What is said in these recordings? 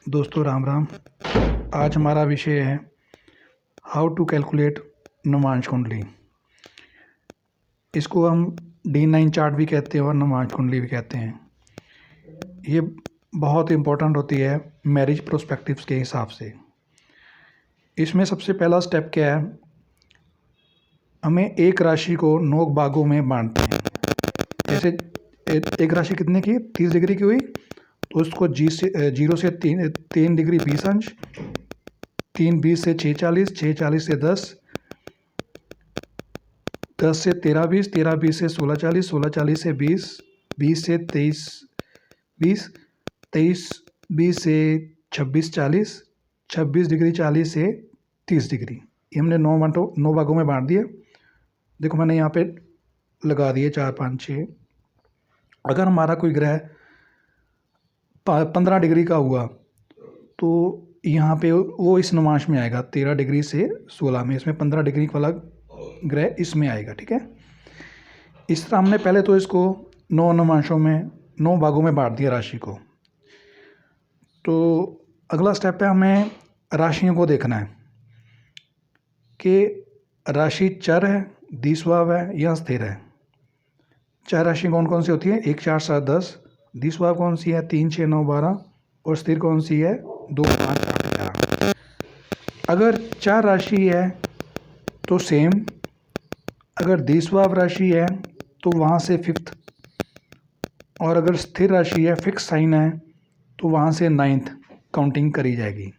दोस्तों राम राम। आज हमारा विषय है हाउ टू कैलकुलेट नवांश कुंडली। इसको हम D9 चार्ट भी कहते हैं और नवांश कुंडली भी कहते हैं। ये बहुत इम्पोर्टेंट होती है मैरिज प्रोस्पेक्टिव्स के हिसाब से। इसमें सबसे पहला स्टेप क्या है, हमें एक राशि को 9 भागों में बांटते हैं। जैसे एक राशि कितने की 30 डिग्री की हुई तो उसको 0 से 3 डिग्री 20 अंश, 3 20 से 6 40, 6 40 से 10, 10 से 13 20, 13 20 से 16 40, 16 40 से 20, 20 से 23 20, 23 20 से 26 40, 26 डिग्री 40 से 30 डिग्री। ये हमने 9 भागों में बांट दिया। देखो मैंने यहाँ पे लगा दिए 4 5 6। अगर हमारा कोई ग्रह 15 डिग्री का हुआ तो यहाँ पे वो इस नवांश में आएगा 13 डिग्री से 16 में, इसमें 15 डिग्री वाला ग्रह इसमें आएगा। ठीक है, इस तरह हमने पहले तो इसको 9 नवांशों में 9 भागों में बांट दिया राशि को। तो अगला स्टेप है हमें राशियों को देखना है कि राशि चर है, द्विस्वभाव है या स्थिर है। चार राशि कौन कौन सी होती है, 1 4 7 10। द्विस्वभाव कौन सी है, 3 6 9 12। और स्थिर कौन सी है, 2 5 8 11। अगर चार राशि है तो सेम, अगर द्विस्वभाव राशि है तो वहाँ से फिफ्थ, और अगर स्थिर राशि है फिक्स साइन है तो वहाँ से 9th काउंटिंग करी जाएगी।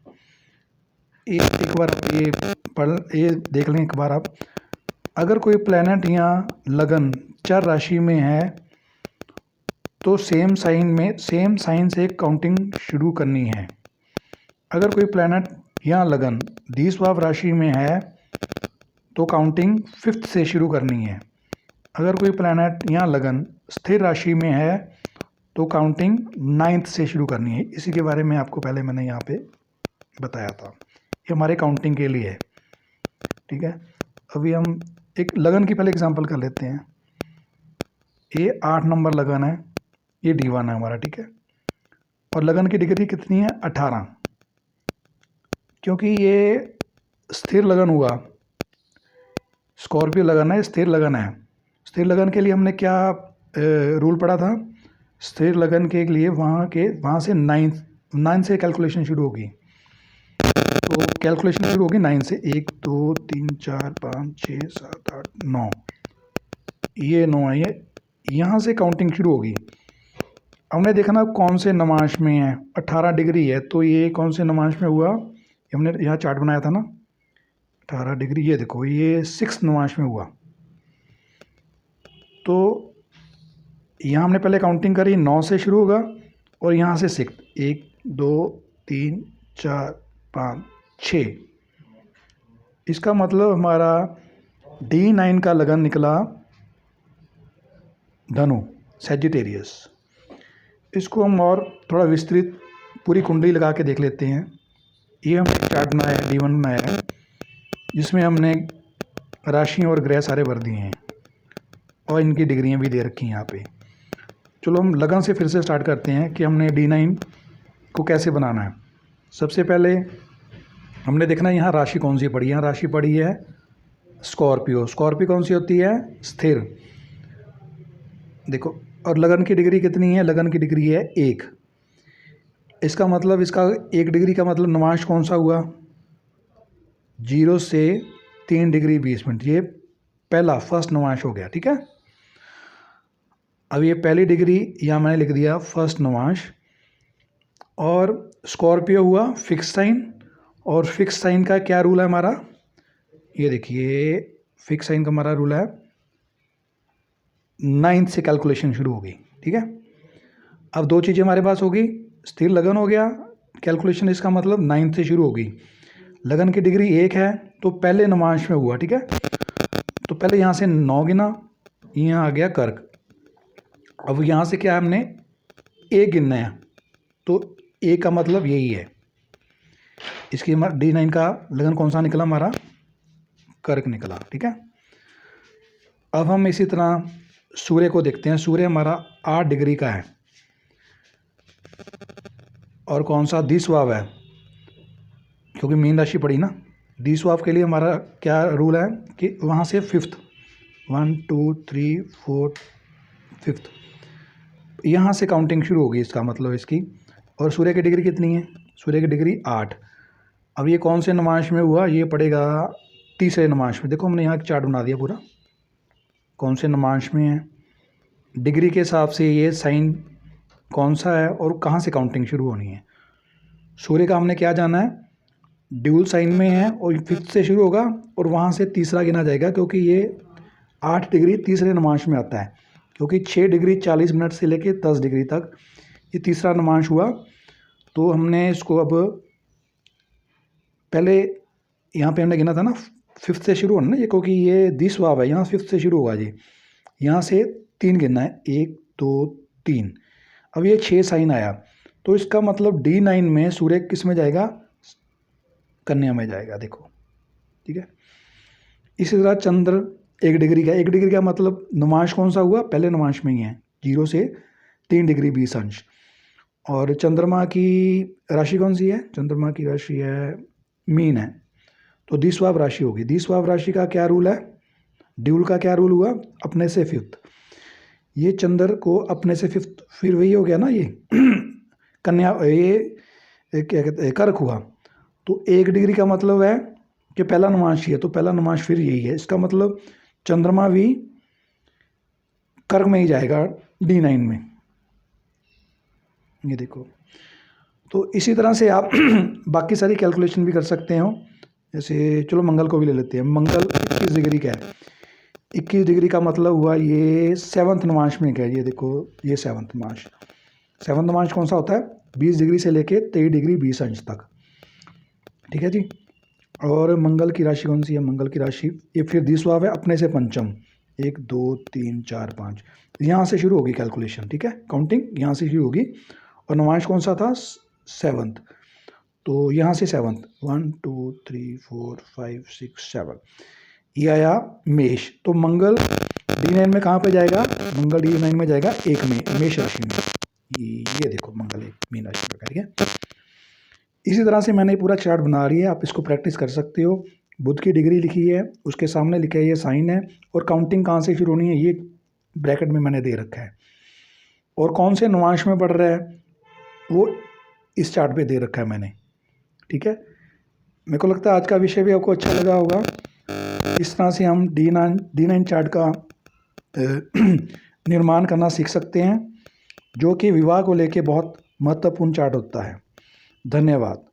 एक बार ये देख लें एक बार आप। अगर कोई प्लैनेट या लगन चार राशि में है तो सेम साइन से काउंटिंग शुरू करनी है। अगर कोई प्लैनेट या लगन द्विस्वभाव राशि में है तो काउंटिंग 5th से शुरू करनी है। अगर कोई प्लैनेट या लगन स्थिर राशि में है तो काउंटिंग 9th से शुरू करनी है। इसी के बारे में आपको पहले मैंने यहाँ पे बताया था। ये हमारे काउंटिंग के लिए है। ठीक है, अभी हम एक लगन की पहले एग्जांपल कर लेते हैं। ये 8 नंबर लगन है, ये D1 है हमारा। ठीक है, और लगन की डिग्री कितनी है, 18। क्योंकि ये स्थिर लगन हुआ, स्कॉर्पियो लगन है, स्थिर लगन है। स्थिर लगन के लिए हमने क्या रूल पढ़ा था, स्थिर लगन के लिए वहाँ से 9 से कैलकुलेशन शुरू होगी। तो कैलकुलेशन शुरू होगी 9 से, 1 2 3 4 5 6 7 8 9। ये 9 है, ये यहाँ से काउंटिंग शुरू होगी। हमने देखा ना कौन से नवांश में है, 18 डिग्री है तो ये कौन से नवांश में हुआ, हमने यहाँ चार्ट बनाया था ना 18 डिग्री। ये देखो ये 6 नवांश में हुआ। तो यहाँ हमने पहले काउंटिंग करी, 9 से शुरू होगा और यहाँ से 6, 1 2 3 4 5 6। इसका मतलब हमारा D9 का लगन निकला धनु, सैजिटेरियस। इसको हम और थोड़ा विस्तृत पूरी कुंडली लगा के देख लेते हैं। ये हमने चार्ट बनाया है, D1 बनाया है, जिसमें हमने राशियाँ और ग्रह सारे भर दिए हैं और इनकी डिग्रियाँ भी दे रखी हैं यहाँ पे। चलो हम लगन से फिर से स्टार्ट करते हैं कि हमने D9 को कैसे बनाना है। सबसे पहले हमने देखना है यहाँ राशि कौन सी पड़ी है। यहाँ राशि पड़ी है स्कॉर्पियो। स्कॉर्पियो कौन सी होती है, स्थिर। देखो, और लगन की डिग्री कितनी है, लगन की डिग्री है 1। इसका मतलब इसका 1 डिग्री का मतलब नवांश कौन सा हुआ, 0 से 3 डिग्री 20 मिनट। ये पहला फर्स्ट नवांश हो गया। ठीक है, अब ये पहली डिग्री यहाँ मैंने लिख दिया फर्स्ट नवांश। और स्कॉर्पियो हुआ फिक्स साइन, और फिक्स साइन का क्या रूल है हमारा, ये देखिए फिक्स साइन का हमारा रूल है 9th से कैलकुलेशन शुरू होगी। ठीक है, अब दो चीज़ें हमारे पास होगी, स्थिर लगन हो गया, कैलकुलेशन इसका मतलब 9th से शुरू होगी। लगन की डिग्री 1 है तो पहले नवांश में हुआ। ठीक है, तो पहले यहाँ से 9 गिना, यहाँ आ गया कर्क। अब यहाँ से क्या हमने A गिनना है, तो A का मतलब यही है। इसकी D9 का लगन कौन सा निकला, हमारा कर्क निकला। ठीक है, अब हम इसी तरह सूर्य को देखते हैं। सूर्य हमारा 8 डिग्री का है। और कौन सा द्विस्वाव है, क्योंकि मीन राशि पड़ी ना। द्विस्वाव के लिए हमारा क्या रूल है कि वहाँ से फिफ्थ, 1 2 3 4 फिफ्थ, यहाँ से काउंटिंग शुरू होगी इसका मतलब इसकी। और सूर्य की डिग्री कितनी है, सूर्य की डिग्री 8। अब ये कौन से नमांश में हुआ, ये पड़ेगा तीसरे नमांश में। देखो हमने यहाँ एक चार्ट बना दिया पूरा, कौन से नमांश में है, डिग्री के हिसाब से ये साइन कौन सा है और कहाँ से काउंटिंग शुरू होनी है। सूर्य का हमने क्या जाना है, ड्यूल साइन में है और फिफ्थ से शुरू होगा और वहाँ से तीसरा गिना जाएगा, क्योंकि ये 8 डिग्री तीसरे नमांश में आता है, क्योंकि 6 डिग्री 40 मिनट से लेके 10 डिग्री तक ये तीसरा नमांश हुआ। तो हमने इसको अब पहले यहाँ पे हमने गिना था ना, फिफ्थ से शुरू होना ना ये, क्योंकि ये द्विस्वाव है, यहाँ फिफ्थ से शुरू होगा जी, यहाँ से 3 गिनना है, 1 2 3। अब ये 6 साइन आया, तो इसका मतलब D9 में सूर्य किस में जाएगा, कन्या में जाएगा, देखो ठीक है। इसी तरह चंद्र 1 डिग्री का, 1 डिग्री का मतलब नमांश कौन सा हुआ, पहले नमांश में ही है, 0 से 3 डिग्री 20 अंश। और चंद्रमा की राशि कौन सी है, चंद्रमा की राशि है मीन है, तो द्विस्वाव राशि होगी। द्विस्वाव राशि का क्या रूल है, ड्यूल का क्या रूल हुआ, अपने से फिफ्थ। ये चंद्र को अपने से फिफ्थ, फिर वही हो गया ना ये कन्या, ये क्या कहते हैं कर्क हुआ। तो 1 डिग्री का मतलब है कि पहला नमांश ही है, तो पहला नमांश फिर यही है, इसका मतलब चंद्रमा भी कर्क में ही जाएगा D9 में, ये देखो। तो इसी तरह से आप बाकी सारी कैलकुलेशन भी कर सकते हो। जैसे चलो मंगल को भी ले लेते हैं, मंगल 21 डिग्री का है, 21 डिग्री का मतलब हुआ ये 7वें नमांश में क्या है, ये देखो ये 7वें नमांश। 7वें नमांश कौन सा होता है, 20 डिग्री से लेके 23 डिग्री 20 अंश तक, ठीक है जी। और मंगल की राशि कौन सी है, मंगल की राशि ये फिर द्विस्वाव है, अपने से पंचम, 1 2 3 4 5, यहाँ से शुरू होगी कैलकुलेशन, ठीक है, काउंटिंग यहाँ से शुरू होगी। और नमांश कौन सा था, 7th, तो यहाँ से 7th, 1 2 3 4 5 6 7, ये आया मेष। तो मंगल D9 में कहाँ पे जाएगा, मंगल D9 में जाएगा 1 में, मेष राशि में, ये देखो मंगल 1 मीन राशि में, ठीक है। इसी तरह से मैंने पूरा चार्ट बना रही है, आप इसको प्रैक्टिस कर सकते हो। बुध की डिग्री लिखी है, उसके सामने लिखा है ये साइन है, और काउंटिंग कहाँ से शुरू होनी है ये ब्रैकेट में मैंने दे रखा है, और कौन से नवांश में पढ़ रहा है वो इस चार्ट पे दे रखा है मैंने, ठीक है। मेरे को लगता है आज का विषय भी आपको अच्छा लगा होगा। इस तरह से हम D9 चार्ट का निर्माण करना सीख सकते हैं, जो कि विवाह को लेके बहुत महत्वपूर्ण चार्ट होता है। धन्यवाद।